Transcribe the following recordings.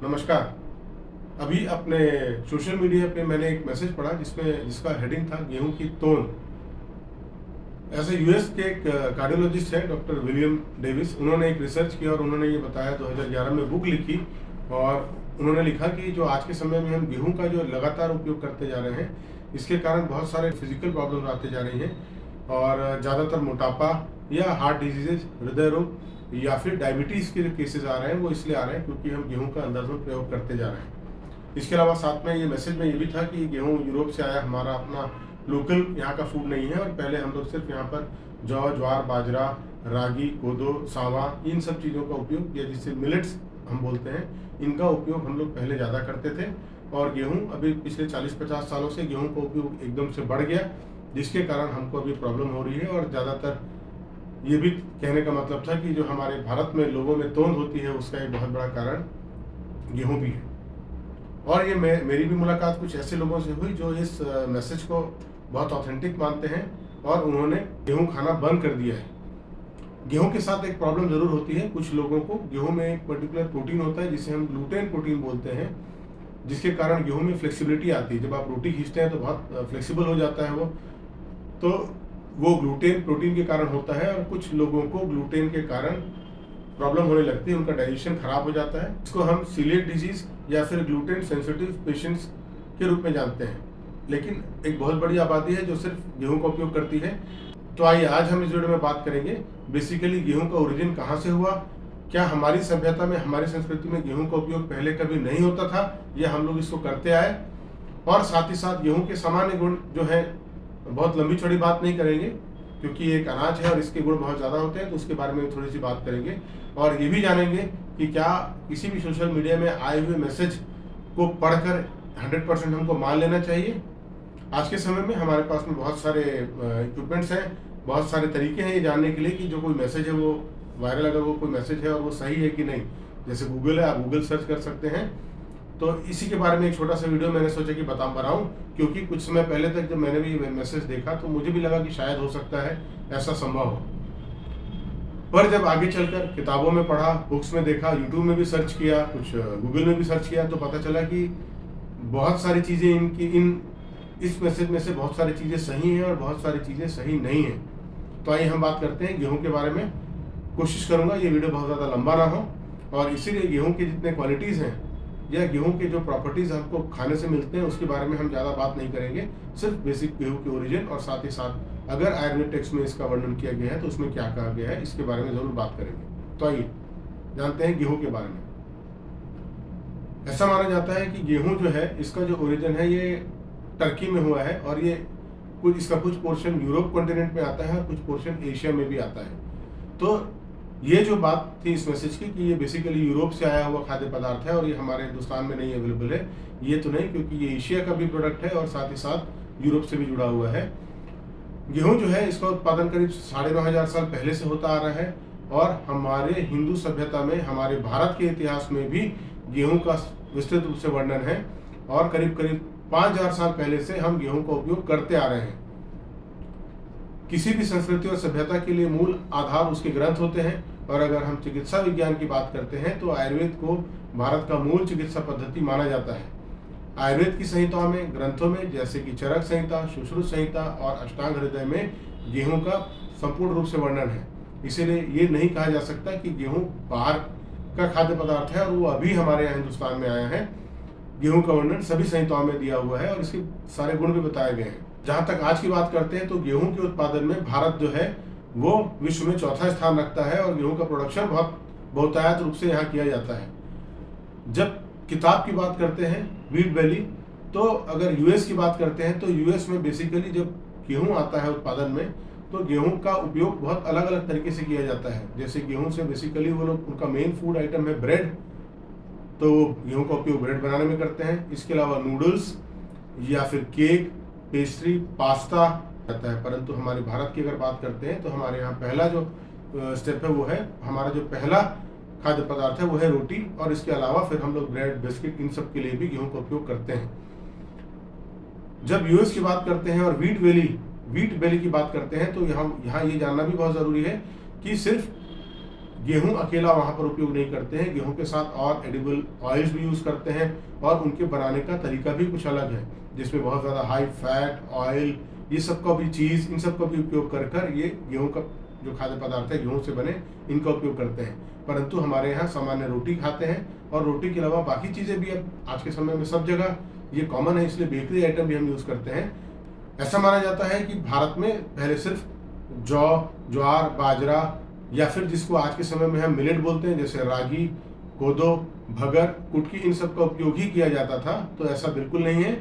नमस्कार। अभी अपने सोशल मीडिया पे मैंने एक मैसेज पढ़ा जिसका हेडिंग था गेहूं की तोन। ऐसे यूएस के एक कार्डियोलॉजिस्ट है डॉक्टर विलियम डेविस। उन्होंने एक रिसर्च किया और उन्होंने ये बताया, 2011 में बुक लिखी और उन्होंने लिखा कि जो आज के समय में हम गेहूं का जो लगातार उपयोग करते जा रहे हैं, इसके कारण बहुत सारे फिजिकल प्रॉब्लम आते जा रही हैं और ज़्यादातर मोटापा या हार्ट डिजीजेज, हृदय रोग या फिर डायबिटीज़ के जो केसेस आ रहे हैं वो इसलिए आ रहे हैं क्योंकि हम गेहूं का अंधाधुंध प्रयोग करते जा रहे हैं। इसके अलावा साथ में ये मैसेज में ये भी था कि गेहूं यूरोप से आया, हमारा अपना लोकल यहाँ का फूड नहीं है और पहले हम लोग सिर्फ यहाँ पर जौ, ज्वार, बाजरा, रागी, कोदो, सावा, इन सब चीज़ों का उपयोग या जिसे मिलेट्स हम बोलते हैं, इनका उपयोग हम लोग पहले ज़्यादा करते थे। और गेहूं अभी पिछले 40-50 सालों से गेहूं का उपयोग एकदम से बढ़ गया, जिसके कारण हमको अभी प्रॉब्लम हो रही है। और ज़्यादातर ये भी कहने का मतलब था कि जो हमारे भारत में लोगों में तोंद होती है, उसका एक बहुत बड़ा कारण गेहूं भी है। और ये मेरी भी मुलाकात कुछ ऐसे लोगों से हुई जो इस मैसेज को बहुत ऑथेंटिक मानते हैं और उन्होंने गेहूं खाना बंद कर दिया है। गेहूं के साथ एक प्रॉब्लम ज़रूर होती है कुछ लोगों को। गेहूं में एक पर्टिकुलर प्रोटीन होता है जिसे हम ग्लूटेन प्रोटीन बोलते हैं, जिसके कारण गेहूं में फ्लेक्सिबिलिटी आती है। जब आप रोटी खींचते हैं तो बहुत फ्लेक्सिबल हो जाता है तो वो ग्लूटेन प्रोटीन के कारण होता है। और कुछ लोगों को ग्लूटेन के कारण प्रॉब्लम होने लगती है, उनका डाइजेशन खराब हो जाता है। इसको हम सीलिएक डिजीज या फिर ग्लूटेन सेंसिटिव पेशेंट्स के रूप में जानते हैं। लेकिन एक बहुत बड़ी आबादी है जो सिर्फ गेहूं का उपयोग करती है। तो आइए आज हम इस वीडियो में बात करेंगे बेसिकली गेहूं का ओरिजिन कहाँ से हुआ, क्या हमारी सभ्यता में, हमारी संस्कृति में गेहूं का उपयोग पहले कभी नहीं होता था या हम लोग इसको करते आए, और साथ ही साथ गेहूं के सामान्य गुण जो है। बहुत लंबी चौड़ी बात नहीं करेंगे क्योंकि ये एक अनाज है और इसके गुण बहुत ज़्यादा होते हैं, तो उसके बारे में थोड़ी सी बात करेंगे। और ये भी जानेंगे कि क्या किसी भी सोशल मीडिया में आए हुए मैसेज को पढ़कर 100% हमको मान लेना चाहिए। आज के समय में हमारे पास में बहुत सारे इक्विपमेंट्स हैं, बहुत सारे तरीके हैं ये जानने के लिए कि जो कोई मैसेज है वो वायरल, अगर वो कोई मैसेज है और वो सही है कि नहीं। जैसे गूगल है, आप गूगल सर्च कर सकते हैं। तो इसी के बारे में एक छोटा सा वीडियो मैंने सोचा कि बनाऊं, क्योंकि कुछ समय पहले तक जब मैंने भी मैसेज देखा तो मुझे भी लगा कि शायद हो सकता है ऐसा संभव हो। पर जब आगे चलकर किताबों में पढ़ा, बुक्स में देखा, यूट्यूब में भी सर्च किया, कुछ गूगल में भी सर्च किया, तो पता चला कि बहुत सारी चीज़ें इस मैसेज में से बहुत सारी चीज़ें सही हैं और बहुत सारी चीज़ें सही नहीं हैं। तो आइए हम बात करते हैं गेहूं के बारे में। कोशिश करूंगा ये वीडियो बहुत ज़्यादा लंबा ना हो, और इसीलिए गेहूं के जितने क्वालिटीज़ हैं या गेहूं के जो प्रॉपर्टीज़ हमको खाने से मिलते हैं उसके बारे में हम ज़्यादा बात नहीं करेंगे। सिर्फ बेसिक गेहूं के ओरिजिन और साथ ही साथ अगर आयुर्वेद टेक्स्ट में इसका वर्णन किया गया है तो उसमें क्या कहा गया है, इसके बारे में ज़रूर बात करेंगे। तो आइए जानते हैं गेहूं के बारे में। ऐसा माना जाता है कि गेहूं जो है, इसका जो ओरिजिन है ये टर्की में हुआ है और ये इसका कुछ पोर्शन यूरोप कॉन्टिनेंट में आता है और कुछ पोर्शन एशिया में भी आता है। तो ये जो बात थी इस मैसेज की कि ये बेसिकली यूरोप से आया हुआ खाद्य पदार्थ है और ये हमारे हिंदुस्तान में नहीं अवेलेबल है, ये तो नहीं, क्योंकि ये एशिया का भी प्रोडक्ट है और साथ ही साथ यूरोप से भी जुड़ा हुआ है। गेहूं जो है इसका उत्पादन करीब 9,500 साल पहले से होता आ रहा है और हमारे हिंदू सभ्यता में, हमारे भारत के इतिहास में भी गेहूं का विस्तृत रूप से वर्णन है और करीब करीब 5,000 साल पहले से हम गेहूं का उपयोग करते आ रहे हैं। किसी भी संस्कृति और सभ्यता के लिए मूल आधार उसके ग्रंथ होते हैं। और अगर हम चिकित्सा विज्ञान की बात करते हैं तो आयुर्वेद को भारत का मूल चिकित्सा पद्धति माना जाता है। आयुर्वेद की संहिताओं में, ग्रंथों में, जैसे कि चरक संहिता, सुश्रुत संहिता और अष्टांग हृदय में गेहूं का संपूर्ण रूप से वर्णन है। इसीलिए ये नहीं कहा जा सकता कि गेहूं बाहर का खाद्य पदार्थ है और वो अभी हमारे यहाँ हिंदुस्तान में आया है। गेहूं का वर्णन सभी संहिताओं में दिया हुआ है और इसके सारे गुण भी बताए गए हैं। जहां तक आज की बात करते हैं तो गेहूं के उत्पादन में भारत जो है वो विश्व में चौथा स्थान रखता है और गेहूं का प्रोडक्शन बहुतायत रूप से यहाँ किया जाता है। जब किताब की बात करते हैं व्हीट वैली, तो अगर यूएस की बात करते हैं तो यूएस में बेसिकली जब गेहूं आता है उत्पादन में तो गेहूं का उपयोग बहुत अलग अलग तरीके से किया जाता है। जैसे गेहूं से बेसिकली वो लोग, उनका मेन फूड आइटम है ब्रेड, तो गेहूं का उपयोग ब्रेड बनाने में करते हैं। इसके अलावा नूडल्स या फिर केक, पेस्ट्री, पास्ता रहता है। परंतु हमारे भारत की अगर बात करते हैं तो हमारे यहाँ पहला जो स्टेप है वो है, हमारा जो पहला खाद्य पदार्थ है वो है रोटी, और इसके अलावा फिर हम लोग ब्रेड, बिस्किट, इन सब के लिए भी गेहूं का उपयोग करते हैं। जब यूएस की बात करते हैं और व्हीट वैली की बात करते हैं तो यहाँ ये जानना भी बहुत ज़रूरी है कि सिर्फ गेहूं अकेला वहां पर उपयोग नहीं करते हैं, गेहूं के साथ और एडिबल ऑयल्स भी यूज करते हैं और उनके बनाने का तरीका भी कुछ अलग है, जिसमें बहुत ज़्यादा हाई फैट ऑयल, ये सब का भी चीज़, इन सब का भी उपयोग कर कर ये गेहूं का जो खाद्य पदार्थ है गेहूं से बने, इनका उपयोग करते हैं। परंतु हमारे यहाँ सामान्य रोटी खाते हैं और रोटी के अलावा बाकी चीज़ें भी अब आज के समय में सब जगह ये कॉमन है, इसलिए बेकरी आइटम भी हम यूज़ करते हैं। ऐसा माना जाता है कि भारत में पहले सिर्फ जौ, ज्वार, बाजरा या फिर जिसको आज के समय में हम मिलेट बोलते हैं, जैसे रागी, कोदो, भगर, कुटकी, इन सब का उपयोग ही किया जाता था। तो ऐसा बिल्कुल नहीं है,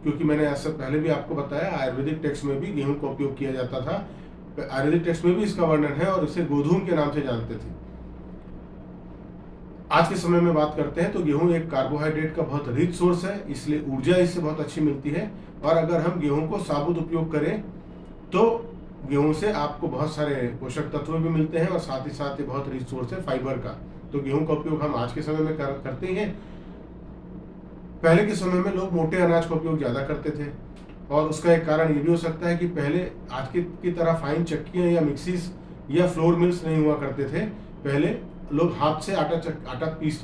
क्योंकि मैंने ऐसा पहले भी आपको बताया, आयुर्वेदिक टेक्स्ट में भी गेहूं का उपयोग किया जाता था। आयुर्वेदिक टेक्स्ट में भी इसका वर्णन है और इसे गोधूम के नाम से जानते थे। आज के समय में बात करते हैं तो गेहूं एक कार्बोहाइड्रेट का बहुत रिच सोर्स है, इसलिए ऊर्जा इससे बहुत अच्छी मिलती है। और अगर हम गेहूं को साबुत उपयोग करें तो गेहूं से आपको बहुत सारे पोषक तत्व भी मिलते हैं और साथ ही साथ ये बहुत रिच सोर्स है फाइबर का। तो गेहूं का उपयोग हम आज के समय में करते ही हैं। पहले के समय में लोग मोटे अनाज का उपयोग ज़्यादा करते थे और उसका एक कारण ये भी हो सकता है कि पहले आज की तरह फाइन चक्कियाँ या मिक्सीज या फ्लोर मिल्स नहीं हुआ करते थे। पहले लोग हाथ से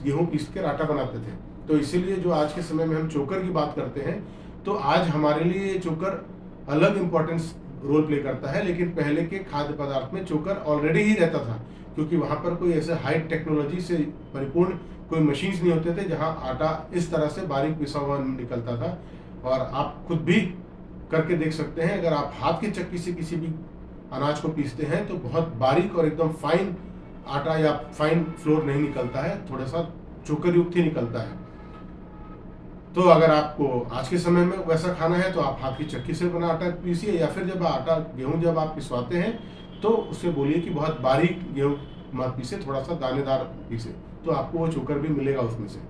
गेहूं पीस कर आटा बनाते थे। तो इसीलिए जो आज के समय में हम चोकर की बात करते हैं, तो आज हमारे लिए ये चोकर अलग इम्पोर्टेंस रोल प्ले करता है, लेकिन पहले के खाद्य पदार्थ में चोकर ऑलरेडी ही रहता था, क्योंकि वहाँ पर कोई ऐसे हाई टेक्नोलॉजी से परिपूर्ण कोई मशीन्स नहीं होते थे जहाँ आटा इस तरह से बारीक पिसा हुआ निकलता था। और आप खुद भी करके देख सकते हैं, अगर आप हाथ की चक्की से किसी भी अनाज को पीसते हैं तो बहुत बारीक और एकदम फाइन आटा या फाइन फ्लोर नहीं निकलता है, थोड़ा सा चोकर युक्त ही निकलता है। तो अगर आपको आज के समय में वैसा खाना है तो आप हाथ की चक्की से बना आटा पीसिए, या फिर जब गेहूं जब आप पिसवाते हैं तो उससे बोलिए कि बहुत बारीक गेहूं मत पीसे, थोड़ा सा दानेदार पीसे, तो आपको वो चोकर भी मिलेगा उसमें से।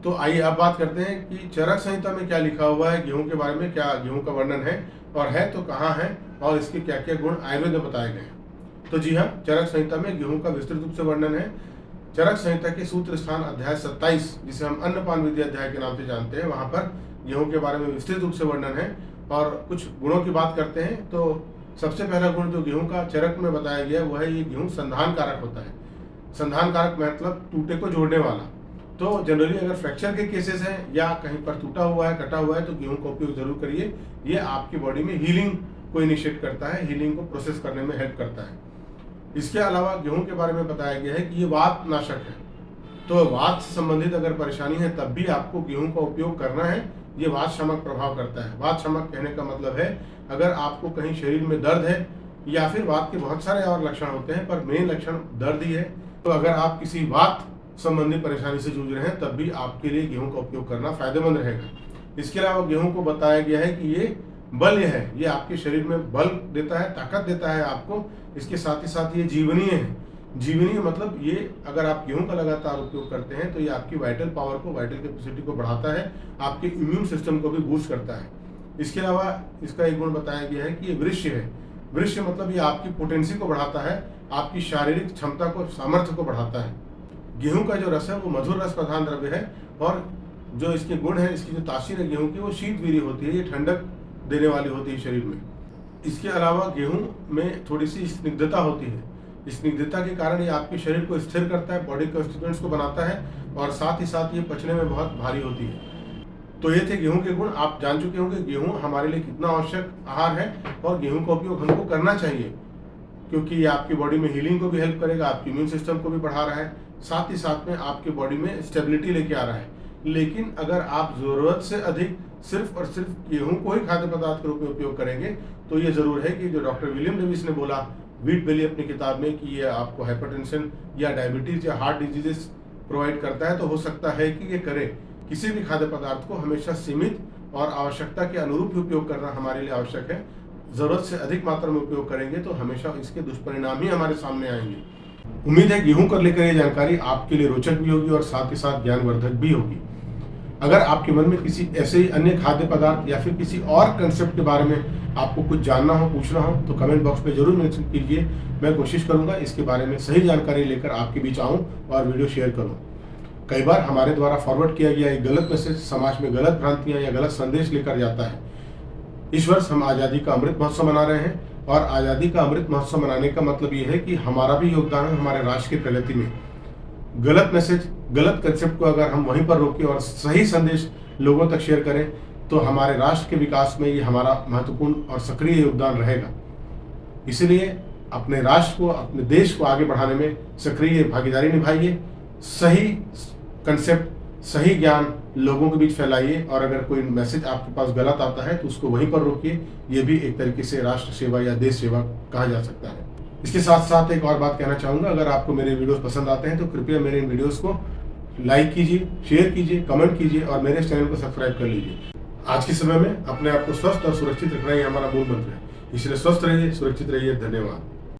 तो आइए अब बात करते हैं कि चरक संहिता में क्या लिखा हुआ है गेहूं के बारे में, क्या गेहूं का वर्णन है और है तो कहाँ है और इसके क्या क्या गुण आयुर्वेद में बताए गए हैं। तो जी हाँ, चरक संहिता में गेहूं का विस्तृत रूप से वर्णन है। चरक संहिता के सूत्र स्थान अध्याय 27, जिसे हम अन्नपान विधि अध्याय के नाम से जानते हैं, वहां पर गेहूं के बारे में विस्तृत रूप से वर्णन है। और कुछ गुणों की बात करते हैं तो सबसे पहला गुण जो गेहूं का चरक में बताया गया वो है ये गेहूं संधान कारक होता है। संधान कारक मतलब टूटे को जोड़ने वाला। तो जनरली अगर फ्रैक्चर के केसेस हैं या कहीं पर टूटा हुआ है, कटा हुआ है, तो गेहूं का उपयोग जरूर करिए। ये आपकी बॉडी में हीलिंग को इनिशिएट करता है, हीलिंग को प्रोसेस करने में हेल्प करता है। इसके अलावा गेहूं के बारे में बताया गया है कि ये वात नाशक है। तो वात से संबंधित अगर परेशानी है तब भी आपको गेहूं का उपयोग करना है। ये वात शमक प्रभाव करता है। वात शमक कहने का मतलब है अगर आपको कहीं शरीर में दर्द है या फिर वात के बहुत सारे और लक्षण होते हैं पर मेन लक्षण दर्द ही है, तो अगर आप किसी वात संबंधी परेशानी से जूझ रहे हैं तब भी आपके लिए गेहूं का उपयोग करना फायदेमंद रहेगा। इसके अलावा गेहूं को बताया गया है कि ये बल है, ये आपके शरीर में बल देता है, ताकत देता है आपको। इसके साथ ही साथ ये जीवनीय है। जीवनीय मतलब ये अगर आप गेहूं का लगातार उपयोग करते हैं तो ये आपकी वाइटल पावर को, वाइटल कैपेसिटी को बढ़ाता है, आपके इम्यून सिस्टम को भी बूस्ट करता है। इसके अलावा इसका एक गुण बताया गया है कि ये वृक्ष है। वृक्ष मतलब ये आपकी पोटेंसी को बढ़ाता है, आपकी शारीरिक क्षमता को, सामर्थ्य को बढ़ाता है। गेहूं का जो रस है वो मधुर रस प्रधान द्रव्य है और जो इसके गुण है, इसकी जो तासीर है गेहूं की, वो शीतवीर्य होती है, ये ठंडक देने वाली होती है शरीर में। इसके अलावा गेहूं में थोड़ी सी स्निग्धता होती है। स्निग्धता के कारण ये आपके शरीर को स्थिर करता है, बॉडी कॉन्स्टिट्यूएंट्स को बनाता है और साथ ही साथ ये पचने में बहुत भारी होती है। तो ये थे गेहूं के गुण। आप जान चुके होंगे गेहूं हमारे लिए कितना आवश्यक आहार है और गेहूं का उपयोग हमको करना चाहिए, क्योंकि ये आपकी बॉडी में हीलिंग को भी हेल्प करेगा, आपके इम्यून सिस्टम को भी बढ़ा रहा है, साथ ही साथ में आपके बॉडी में स्टेबिलिटी लेके आ रहा है। लेकिन अगर आप जरूरत से अधिक सिर्फ और सिर्फ गेहूं को ही खाद्य पदार्थ के रूप में उपयोग करेंगे तो ये जरूर है कि जो डॉक्टर विलियम डेविस ने बोला व्हीट बेली अपनी किताब में कि ये आपको हाइपरटेंशन या डायबिटीज या हार्ट डिजीजेस प्रोवाइड करता है, तो हो सकता है कि ये करे। किसी भी खाद्य पदार्थ को हमेशा सीमित और आवश्यकता के अनुरूप उपयोग करना हमारे लिए आवश्यक है। जरूरत से अधिक मात्रा में उपयोग करेंगे तो हमेशा इसके दुष्परिणाम ही हमारे सामने आएंगे। उम्मीद है गेहूं को लेकर ये जानकारी आपके लिए रोचक भी होगी और साथ ही साथ ज्ञानवर्धक भी होगी। अगर आपके मन में किसी ऐसे ही अन्य खाद्य पदार्थ या फिर किसी और कंसेप्ट के बारे में आपको कुछ जानना हो, पूछना हो, तो कमेंट बॉक्स में जरूर मेंशन कीजिए। मैं कोशिश करूंगा इसके बारे में सही जानकारी लेकर आपके बीच आऊं और वीडियो शेयर करूं। कई बार हमारे द्वारा फॉरवर्ड किया गया एक गलत मैसेज समाज में गलत भ्रांतियां या गलत संदेश लेकर जाता है। इस वर्ष हम आज़ादी का अमृत महोत्सव मना रहे हैं और आज़ादी का अमृत महोत्सव मनाने का मतलब ये है कि हमारा भी योगदान है हमारे राष्ट्र की प्रगति में। गलत मैसेज, गलत कंसेप्ट को अगर हम वहीं पर रोकें और सही संदेश लोगों तक शेयर करें तो हमारे राष्ट्र के विकास में ये हमारा महत्वपूर्ण और सक्रिय योगदान रहेगा। इसलिए अपने राष्ट्र को, अपने देश को आगे बढ़ाने में सक्रिय भागीदारी निभाइए। सही कंसेप्ट, सही ज्ञान लोगों के बीच फैलाइए और अगर कोई मैसेज आपके पास गलत आता है तो उसको वहीं पर रोकिए। ये भी एक तरीके से राष्ट्र सेवा या देश सेवा कहा जा सकता है। इसके साथ साथ एक और बात कहना चाहूँगा, अगर आपको मेरे वीडियोस पसंद आते हैं तो कृपया मेरे इन वीडियोस को लाइक कीजिए, शेयर कीजिए, कमेंट कीजिए और मेरे चैनल को सब्सक्राइब कर लीजिए। आज के समय में अपने आप को स्वस्थ और सुरक्षित रखना ही हमारा मूल मंत्र है। इसलिए स्वस्थ रहिए, सुरक्षित रहिए। धन्यवाद।